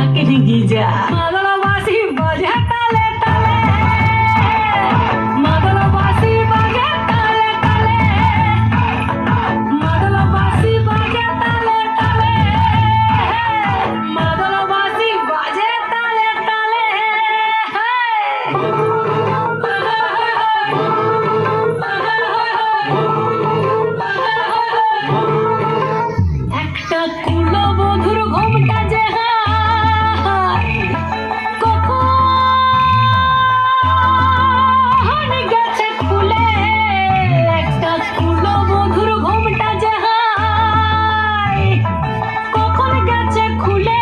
ঢাকে গিজা মাদলা বাসি বাজে তালে তালে মাদলা বাসি বাজে তালে তালে মাদলা বাসি বাজে তালে তালে মাদলা বাসি বাজে তালে তালে একটা কুলো বধুর ঘুমটা যে কখন গেছে খুলে একটা কুলো বধুর ঘুমটা যে কখন গেছে খুলে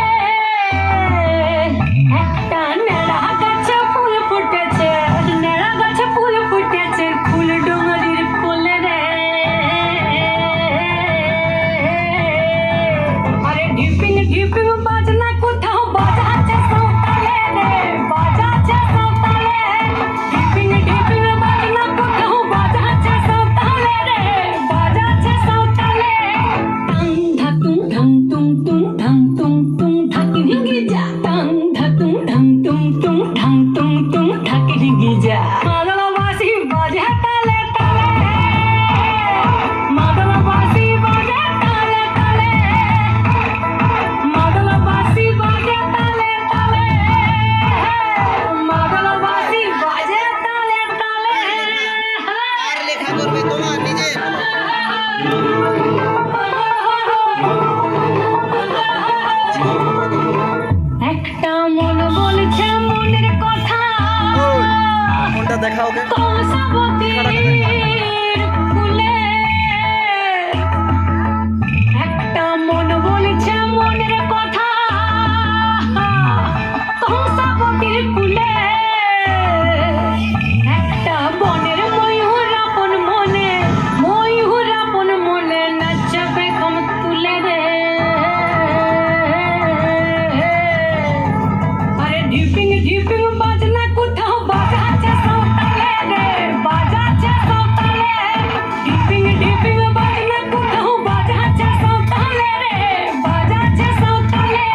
একটা নেড়া গাছে ফুল ফুটেছে নেড়া গাছে ফুল ফুটেছে ফুল ডুঙরির কোলে রে আরে ঢিপিং ঢিপিং বাজনা কোথাও বাজাচ্ছে সাঁওতালে রে বাজাচ্ছে সাঁওতালে ঢিপিং ঢিপিং বাজনা কোথাও বাজাচ্ছে সাঁওতালে রে বাজাচ্ছে সাঁওতালে টাং ধাতুং ঢাং তুং তুং ঢাং তুং তুং ঢাকি ঢিঙ্গি যা টাং ধাতুং ঢাং তুং তুং ঢাং তুং তুং ঢাকি ঢিঙ্গি যা মাদলা বাসি বাজে তালে তালে মাদলা বাসি বাজে তালে তালে মাদলা বাসি বাজে তালে তালে মাদলা বাসি বাজে তালে তালে আর লেখা করবে তোমার নিজের একটা মন বলছে মনের কথা ফোনটা দেখা ওকে কংসাবতীর ফুলে একটা মন বলছে মনের কথা কংসাবতীর ফুলে একটা বনের ময়ূর আপন মনে নাচবে কম তুলে রে আরে ঢিপিং ঢিপিং বাজনা কোথাও বাজাচ্ছে সাঁওতালে রে বাজাচ্ছে সাঁওতালে ঢিপিং ঢিপিং বাজনা কোথাও বাজাচ্ছে সাঁওতালে রে বাজাচ্ছে সাঁওতালে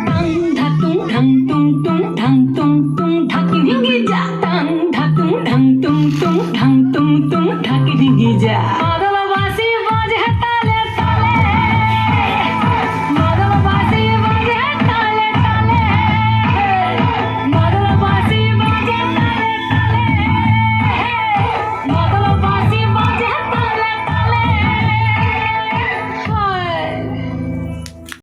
টাং ধাতুং ঢাং তুং তুং ঢাং তুং তুং ঢাকি ঢিঙ্গি যা টাং ধাতুং ঢাং তুং তুং ঢাং তুং তুং ঢাকি ঢিঙ্গি যা